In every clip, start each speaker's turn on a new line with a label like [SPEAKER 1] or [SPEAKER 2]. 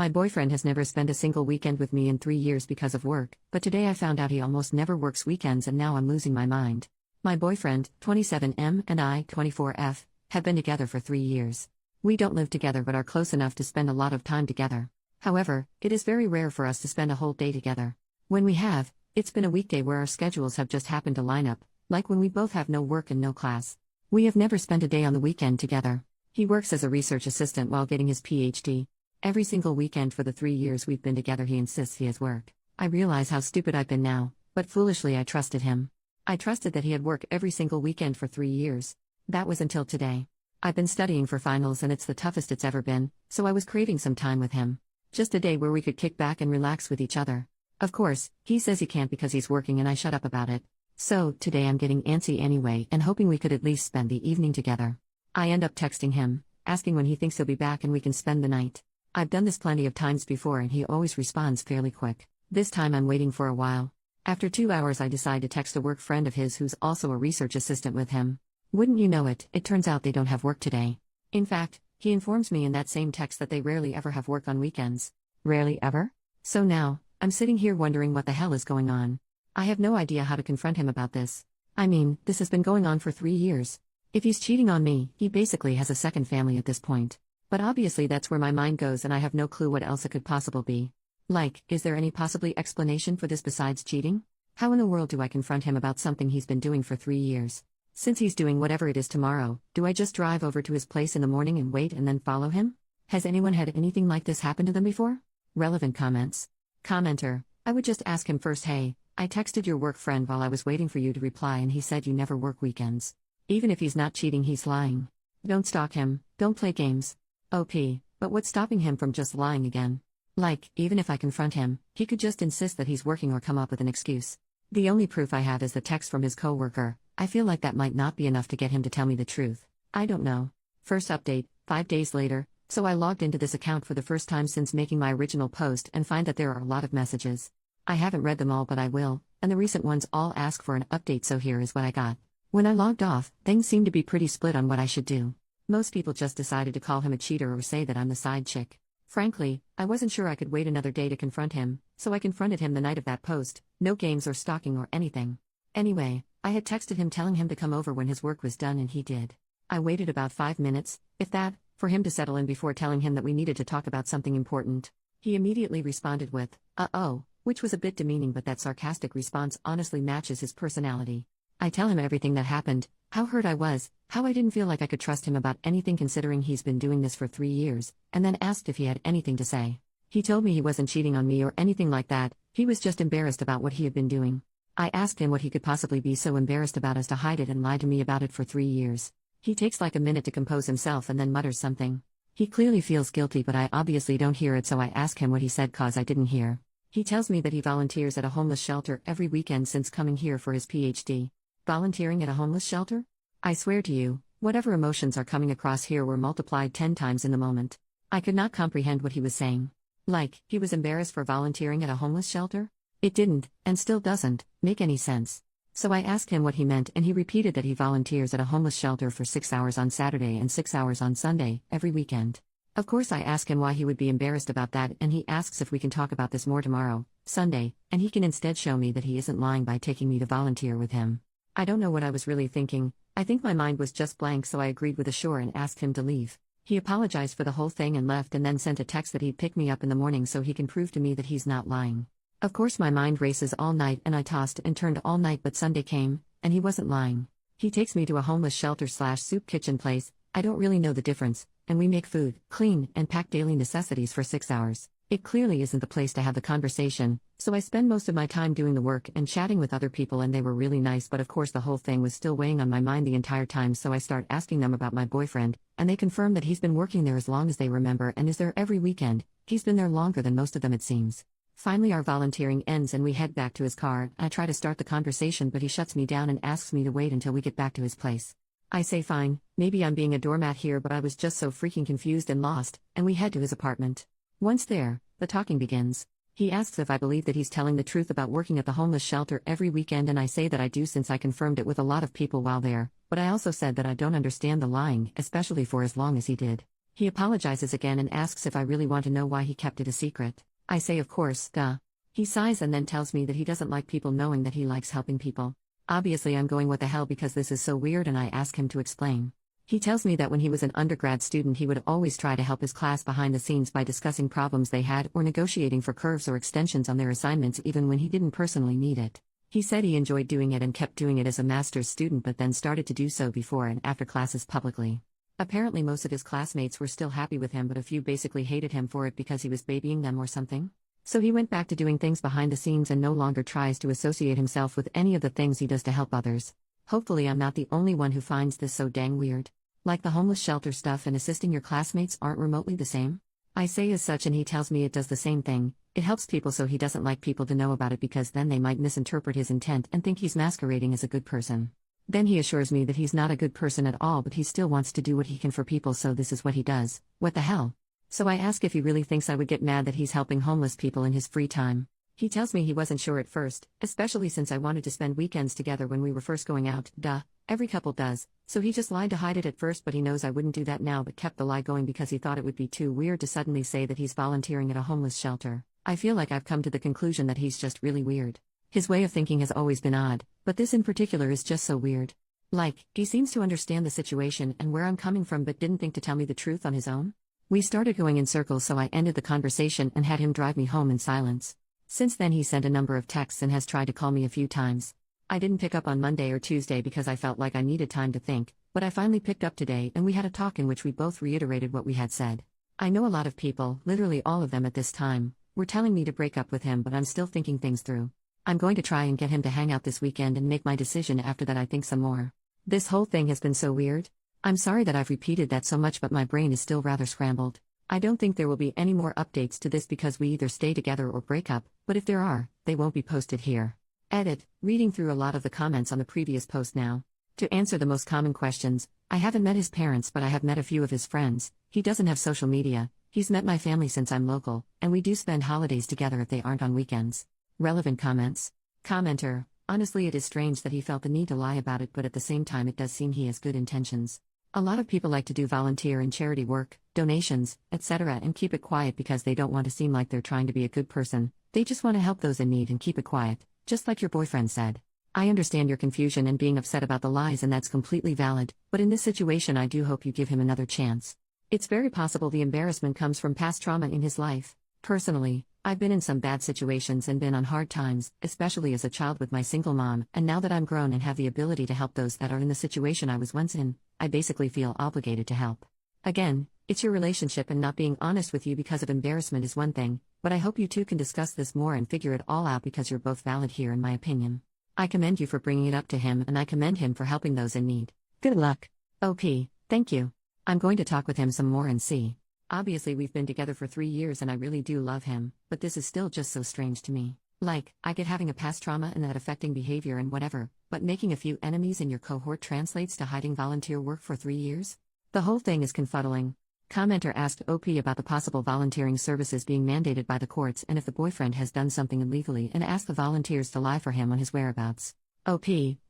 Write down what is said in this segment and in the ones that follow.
[SPEAKER 1] My boyfriend has never spent a single weekend with me in 3 years because of work, but today I found out he almost never works weekends and now I'm losing my mind. My boyfriend, 27M, and I, 24F, have been together for 3 years. We don't live together but are close enough to spend a lot of time together. However, it is very rare for us to spend a whole day together. When we have, it's been a weekday where our schedules have just happened to line up, like when we both have no work and no class. We have never spent a day on the weekend together. He works as a research assistant while getting his PhD. Every single weekend for the 3 years we've been together he insists he has work. I realize how stupid I've been now, but foolishly I trusted him. I trusted that he had work every single weekend for 3 years. That was until today. I've been studying for finals and it's the toughest it's ever been, so I was craving some time with him. Just a day where we could kick back and relax with each other. Of course, he says he can't because he's working and I shut up about it. So, today I'm getting antsy anyway and hoping we could at least spend the evening together. I end up texting him, asking when he thinks he'll be back and we can spend the night. I've done this plenty of times before and he always responds fairly quick. This time I'm waiting for a while. After 2 hours I decide to text a work friend of his who's also a research assistant with him. Wouldn't you know it, it turns out they don't have work today. In fact, he informs me in that same text that they rarely ever have work on weekends. Rarely ever? So now, I'm sitting here wondering what the hell is going on. I have no idea how to confront him about this. I mean, this has been going on for 3 years. If he's cheating on me, he basically has a second family at this point. But obviously that's where my mind goes and I have no clue what else it could possibly be. Like, is there any possibly explanation for this besides cheating? How in the world do I confront him about something he's been doing for 3 years? Since he's doing whatever it is tomorrow, do I just drive over to his place in the morning and wait and then follow him? Has anyone had anything like this happen to them before? Relevant comments. Commenter, I would just ask him first, hey, I texted your work friend while I was waiting for you to reply and he said you never work weekends. Even if he's not cheating he's lying. Don't stalk him, don't play games. OP, but what's stopping him from just lying again? Like, even if I confront him, he could just insist that he's working or come up with an excuse. The only proof I have is the text from his coworker. I feel like that might not be enough to get him to tell me the truth. I don't know. First update, 5 days later, so I logged into this account for the first time since making my original post and find that there are a lot of messages. I haven't read them all but I will, and the recent ones all ask for an update so here is what I got. When I logged off, things seemed to be pretty split on what I should do. Most people just decided to call him a cheater or say that I'm the side chick. Frankly, I wasn't sure I could wait another day to confront him, so I confronted him the night of that post, no games or stalking or anything. Anyway, I had texted him telling him to come over when his work was done and he did. I waited about 5 minutes, if that, for him to settle in before telling him that we needed to talk about something important. He immediately responded with, uh-oh, which was a bit demeaning but that sarcastic response honestly matches his personality. I tell him everything that happened, how hurt I was, how I didn't feel like I could trust him about anything considering he's been doing this for 3 years, and then asked if he had anything to say. He told me he wasn't cheating on me or anything like that, he was just embarrassed about what he had been doing. I asked him what he could possibly be so embarrassed about as to hide it and lie to me about it for 3 years. He takes like a minute to compose himself and then mutters something. He clearly feels guilty but I obviously don't hear it so I ask him what he said cause I didn't hear. He tells me that he volunteers at a homeless shelter every weekend since coming here for his PhD. Volunteering at a homeless shelter? I swear to you, whatever emotions are coming across here were multiplied 10 times in the moment. I could not comprehend what he was saying. Like, he was embarrassed for volunteering at a homeless shelter? It didn't, and still doesn't, make any sense. So I asked him what he meant and he repeated that he volunteers at a homeless shelter for 6 hours on Saturday and 6 hours on Sunday, every weekend. Of course I ask him why he would be embarrassed about that and he asks if we can talk about this more tomorrow, Sunday, and he can instead show me that he isn't lying by taking me to volunteer with him. I don't know what I was really thinking. I think my mind was just blank so I agreed with a sure and asked him to leave. He apologized for the whole thing and left and then sent a text that he'd pick me up in the morning so he can prove to me that he's not lying. Of course my mind races all night and I tossed and turned all night but Sunday came, and he wasn't lying. He takes me to a homeless shelter/soup kitchen place, I don't really know the difference, and we make food, clean, and pack daily necessities for 6 hours. It clearly isn't the place to have the conversation, so I spend most of my time doing the work and chatting with other people and they were really nice but of course the whole thing was still weighing on my mind the entire time so I start asking them about my boyfriend, and they confirm that he's been working there as long as they remember and is there every weekend. He's been there longer than most of them it seems. Finally our volunteering ends and we head back to his car. I try to start the conversation but he shuts me down and asks me to wait until we get back to his place. I say fine, maybe I'm being a doormat here but I was just so freaking confused and lost, and we head to his apartment. Once there, the talking begins. He asks if I believe that he's telling the truth about working at the homeless shelter every weekend and I say that I do since I confirmed it with a lot of people while there, but I also said that I don't understand the lying, especially for as long as he did. He apologizes again and asks if I really want to know why he kept it a secret. I say of course, duh. He sighs and then tells me that he doesn't like people knowing that he likes helping people. Obviously I'm going what the hell because this is so weird and I ask him to explain. He tells me that when he was an undergrad student he would always try to help his class behind the scenes by discussing problems they had or negotiating for curves or extensions on their assignments even when he didn't personally need it. He said he enjoyed doing it and kept doing it as a master's student but then started to do so before and after classes publicly. Apparently most of his classmates were still happy with him but a few basically hated him for it because he was babying them or something. So he went back to doing things behind the scenes and no longer tries to associate himself with any of the things he does to help others. Hopefully I'm not the only one who finds this so dang weird. Like the homeless shelter stuff and assisting your classmates aren't remotely the same? I say as such and he tells me it does the same thing. It helps people so he doesn't like people to know about it because then they might misinterpret his intent and think he's masquerading as a good person. Then he assures me that he's not a good person at all but he still wants to do what he can for people so this is what he does. What the hell? So I ask if he really thinks I would get mad that he's helping homeless people in his free time. He tells me he wasn't sure at first, especially since I wanted to spend weekends together when we were first going out, duh, every couple does, so he just lied to hide it at first but he knows I wouldn't do that now but kept the lie going because he thought it would be too weird to suddenly say that he's volunteering at a homeless shelter. I feel like I've come to the conclusion that he's just really weird. His way of thinking has always been odd, but this in particular is just so weird. Like, he seems to understand the situation and where I'm coming from but didn't think to tell me the truth on his own. We started going in circles so I ended the conversation and had him drive me home in silence. Since then he sent a number of texts and has tried to call me a few times. I didn't pick up on Monday or Tuesday because I felt like I needed time to think, but I finally picked up today and we had a talk in which we both reiterated what we had said. I know a lot of people, literally all of them at this time, were telling me to break up with him but I'm still thinking things through. I'm going to try and get him to hang out this weekend and make my decision after that I think some more. This whole thing has been so weird. I'm sorry that I've repeated that so much but my brain is still rather scrambled. I don't think there will be any more updates to this because we either stay together or break up, but if there are, they won't be posted here. Edit, reading through a lot of the comments on the previous post now. To answer the most common questions, I haven't met his parents but I have met a few of his friends, he doesn't have social media, he's met my family since I'm local, and we do spend holidays together if they aren't on weekends. Relevant comments. Commenter, honestly it is strange that he felt the need to lie about it but at the same time it does seem he has good intentions. A lot of people like to do volunteer and charity work, donations, etc. and keep it quiet because they don't want to seem like they're trying to be a good person, they just want to help those in need and keep it quiet, just like your boyfriend said. I understand your confusion and being upset about the lies and that's completely valid, but in this situation I do hope you give him another chance. It's very possible the embarrassment comes from past trauma in his life. Personally, I've been in some bad situations and been on hard times, especially as a child with my single mom, and now that I'm grown and have the ability to help those that are in the situation I was once in, I basically feel obligated to help. Again, it's your relationship and not being honest with you because of embarrassment is one thing, but I hope you two can discuss this more and figure it all out because you're both valid here in my opinion. I commend you for bringing it up to him and I commend him for helping those in need. Good luck. OP, thank you. I'm going to talk with him some more and see. Obviously we've been together for 3 years and I really do love him, but this is still just so strange to me. Like, I get having a past trauma and that affecting behavior and whatever, but making a few enemies in your cohort translates to hiding volunteer work for 3 years? The whole thing is confuddling. Commenter asked OP about the possible volunteering services being mandated by the courts and if the boyfriend has done something illegally and asked the volunteers to lie for him on his whereabouts. OP,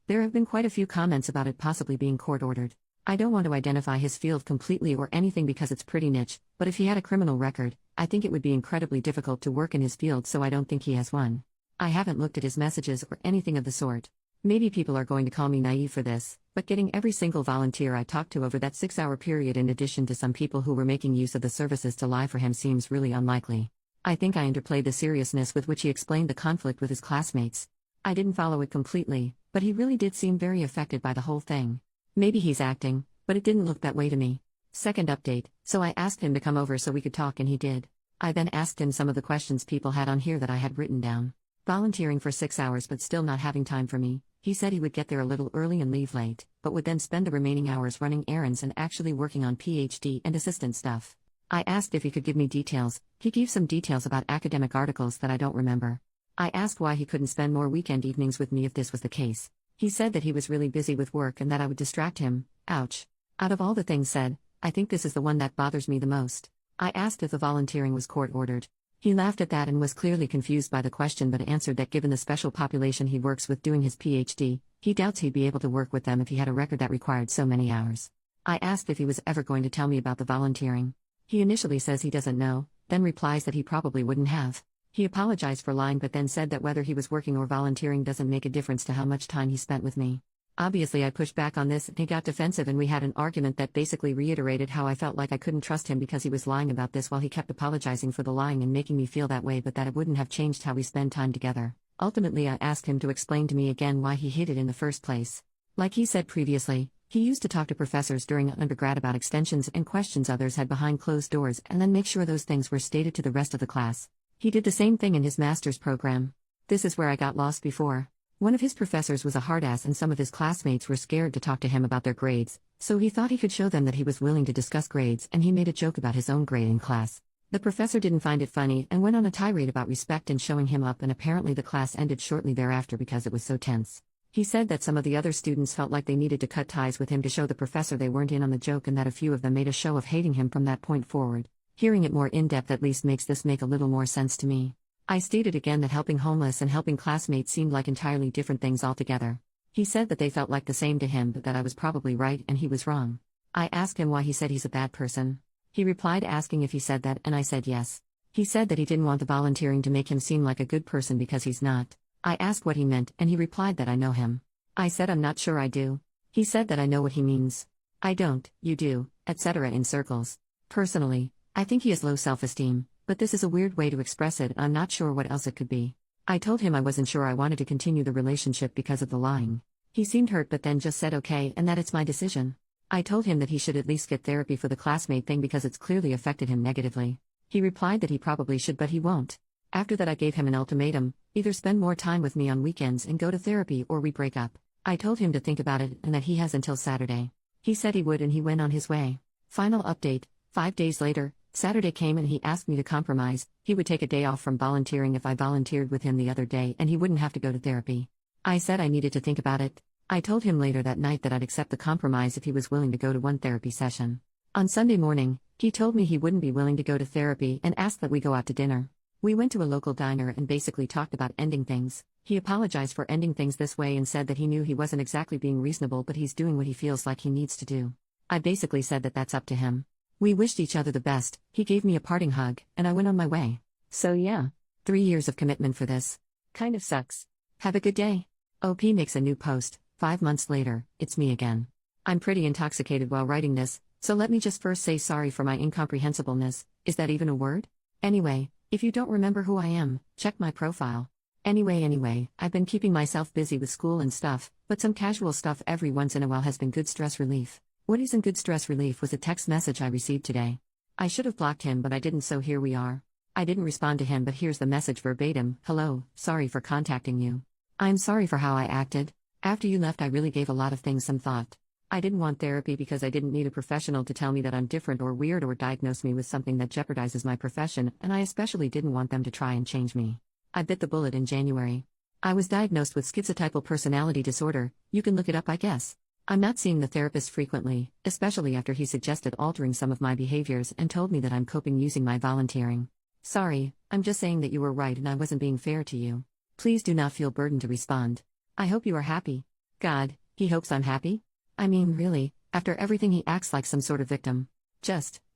[SPEAKER 1] there have been quite a few comments about it possibly being court-ordered. I don't want to identify his field completely or anything because it's pretty niche, but if he had a criminal record, I think it would be incredibly difficult to work in his field so I don't think he has one. I haven't looked at his messages or anything of the sort. Maybe people are going to call me naive for this, but getting every single volunteer I talked to over that 6-hour period in addition to some people who were making use of the services to lie for him seems really unlikely. I think I underplayed the seriousness with which he explained the conflict with his classmates. I didn't follow it completely, but he really did seem very affected by the whole thing. Maybe he's acting, but it didn't look that way to me. Second update, so I asked him to come over so we could talk and he did. I then asked him some of the questions people had on here that I had written down. Volunteering for 6 hours but still not having time for me. He said he would get there a little early and leave late, but would then spend the remaining hours running errands and actually working on PhD and assistant stuff. I asked if he could give me details. He gave some details about academic articles that I don't remember. I asked why he couldn't spend more weekend evenings with me if this was the case. He said that he was really busy with work and that I would distract him. Ouch. Out of all the things said, I think this is the one that bothers me the most. I asked if the volunteering was court-ordered. He laughed at that and was clearly confused by the question but answered that given the special population he works with doing his PhD, he doubts he'd be able to work with them if he had a record that required so many hours. I asked if he was ever going to tell me about the volunteering. He initially says he doesn't know, then replies that he probably wouldn't have. He apologized for lying but then said that whether he was working or volunteering doesn't make a difference to how much time he spent with me. Obviously I pushed back on this and he got defensive and we had an argument that basically reiterated how I felt like I couldn't trust him because he was lying about this while he kept apologizing for the lying and making me feel that way, but that it wouldn't have changed how we spend time together. Ultimately I asked him to explain to me again why he hid it in the first place. Like he said previously, he used to talk to professors during undergrad about extensions and questions others had behind closed doors and then make sure those things were stated to the rest of the class. He did the same thing in his master's program. This is where I got lost before. One of his professors was a hard ass and some of his classmates were scared to talk to him about their grades, so he thought he could show them that he was willing to discuss grades and he made a joke about his own grade in class. The professor didn't find it funny and went on a tirade about respect and showing him up, and apparently the class ended shortly thereafter because it was so tense. He said that some of the other students felt like they needed to cut ties with him to show the professor they weren't in on the joke, and that a few of them made a show of hating him from that point forward. Hearing it more in-depth at least makes this make a little more sense to me. I stated again that helping homeless and helping classmates seemed like entirely different things altogether. He said that they felt like the same to him but that I was probably right and he was wrong. I asked him why he said he's a bad person. He replied asking if he said that, and I said yes. He said that he didn't want the volunteering to make him seem like a good person because he's not. I asked what he meant and he replied that I know him. I said I'm not sure I do. He said that I know what he means. I don't, you do, etc. in circles. Personally, I think he has low self-esteem, but this is a weird way to express it and I'm not sure what else it could be. I told him I wasn't sure I wanted to continue the relationship because of the lying. He seemed hurt but then just said okay and that it's my decision. I told him that he should at least get therapy for the classmate thing because it's clearly affected him negatively. He replied that he probably should but he won't. After that I gave him an ultimatum: either spend more time with me on weekends and go to therapy or we break up. I told him to think about it and that he has until Saturday. He said he would and he went on his way. Final update: 5 days later, Saturday came and he asked me to compromise. He would take a day off from volunteering if I volunteered with him the other day and he wouldn't have to go to therapy. I said I needed to think about it. I told him later that night that I'd accept the compromise if he was willing to go to one therapy session. On Sunday morning, he told me he wouldn't be willing to go to therapy and asked that we go out to dinner. We went to a local diner and basically talked about ending things. He apologized for ending things this way and said that he knew he wasn't exactly being reasonable but he's doing what he feels like he needs to do. I basically said that that's up to him. We wished each other the best, he gave me a parting hug, and I went on my way. So yeah, 3 years of commitment for this. Kind of sucks. Have a good day. OP makes a new post. 5 months later, it's me again. I'm pretty intoxicated while writing this, so let me just first say sorry for my incomprehensibleness. Is that even a word? Anyway, if you don't remember who I am, check my profile. Anyway, I've been keeping myself busy with school and stuff, but some casual stuff every once in a while has been good stress relief. What isn't good stress relief was a text message I received today. I should have blocked him but I didn't, so here we are. I didn't respond to him but here's the message verbatim. Hello, sorry for contacting you. I'm sorry for how I acted. After you left I really gave a lot of things some thought. I didn't want therapy because I didn't need a professional to tell me that I'm different or weird or diagnose me with something that jeopardizes my profession, and I especially didn't want them to try and change me. I bit the bullet in January. I was diagnosed with schizotypal personality disorder. You can look it up, I guess. I'm not seeing the therapist frequently, especially after he suggested altering some of my behaviors and told me that I'm coping using my volunteering. Sorry, I'm just saying that you were right and I wasn't being fair to you. Please do not feel burdened to respond. I hope you are happy. God, he hopes I'm happy? I mean, really, after everything he acts like some sort of victim.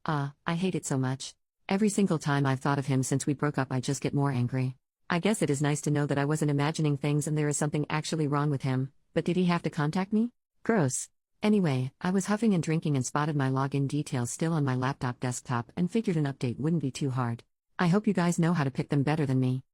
[SPEAKER 1] I hate it so much. Every single time I've thought of him since we broke up I just get more angry. I guess it is nice to know that I wasn't imagining things and there is something actually wrong with him, but did he have to contact me? Gross. Anyway, I was huffing and drinking and spotted my login details still on my laptop desktop and figured an update wouldn't be too hard. I hope you guys know how to pick them better than me.